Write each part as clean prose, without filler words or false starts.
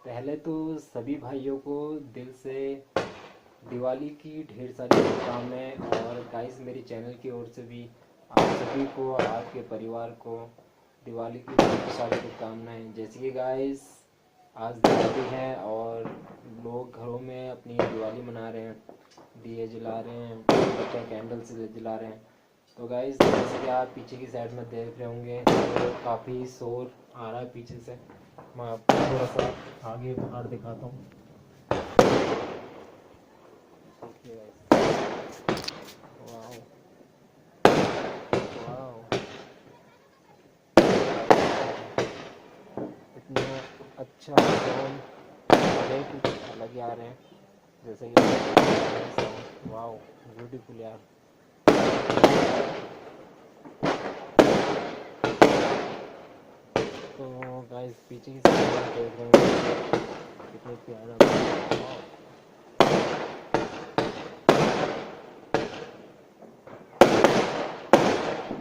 पहले तो सभी भाइयों को दिल से दिवाली की ढेर सारी शुभकामनाएं। और गाइस मेरी चैनल की ओर से भी आप सभी को, आपके परिवार को दिवाली की ढेर सारी शुभकामनाएं। जैसे कि गाइस आज दिवाली है और लोग घरों में अपनी दिवाली मना रहे हैं, दिए जला रहे हैं, कैंडल्स जला रहे हैं। तो गाइस जैसे कि आप पीछे की साइड में देख रहे होंगे तो काफ़ी शोर आ रहा है पीछे से। मैं आपको थोड़ा सा आगे बाहर दिखाता हूँ। वाओ वाओ, इतना अच्छा साउंड आगे कुछ अलग ही आ रहे हैं। जैसे कि वाओ ब्यूटीफुल यार। तो गाइस पीछे की साइड देख रहे हैं कितने प्यारा।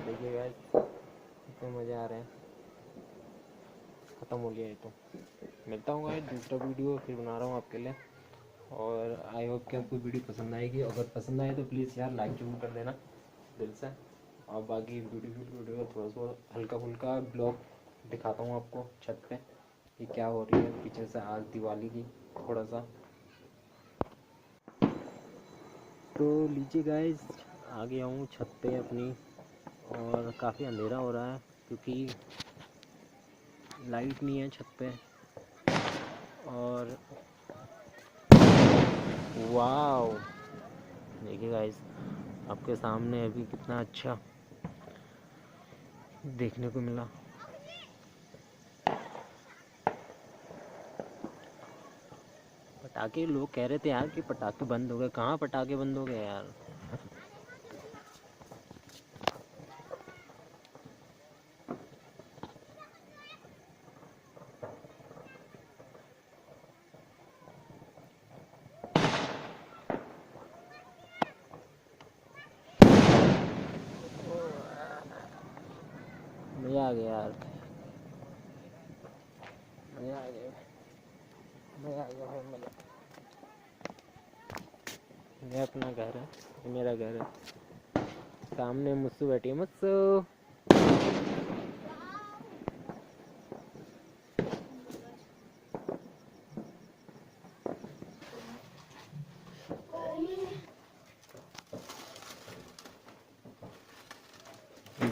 देखिए गाइस कितने मज़े आ रहे हैं। ख़त्म हो गया ये तो। मिलता हूँ गाइस दूसरा वीडियो फिर बना रहा हूँ आपके लिए। और आई होप कि आपको वीडियो पसंद आएगी। अगर पसंद आए तो प्लीज़ यार लाइक जरूर कर देना दिल से। और बाकी ब्यूटीफुल वीडियो थोड़ा सा हल्का फुल्का ब्लॉग दिखाता हूँ आपको छत पे कि क्या हो रही है पीछे से आज दिवाली की थोड़ा सा। तो लीजिए गाइस आ गया हूँ छत पे अपनी। और काफ़ी अंधेरा हो रहा है क्योंकि लाइट नहीं है छत पे। और वाओ देखिए गाइस आपके सामने अभी कितना अच्छा देखने को मिला। पटाखे लोग कह रहे थे यार कि पटाखे बंद हो गए। कहाँ पटाखे बंद हो गए यार। मज़ा आ गया यार, मज़ा आ गया, मज़ा आ गया भाई मज़ा। ये अपना घर है, ये मेरा घर है। सामने मुस्सू बैठी है, मुस्सू।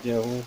जाऊँ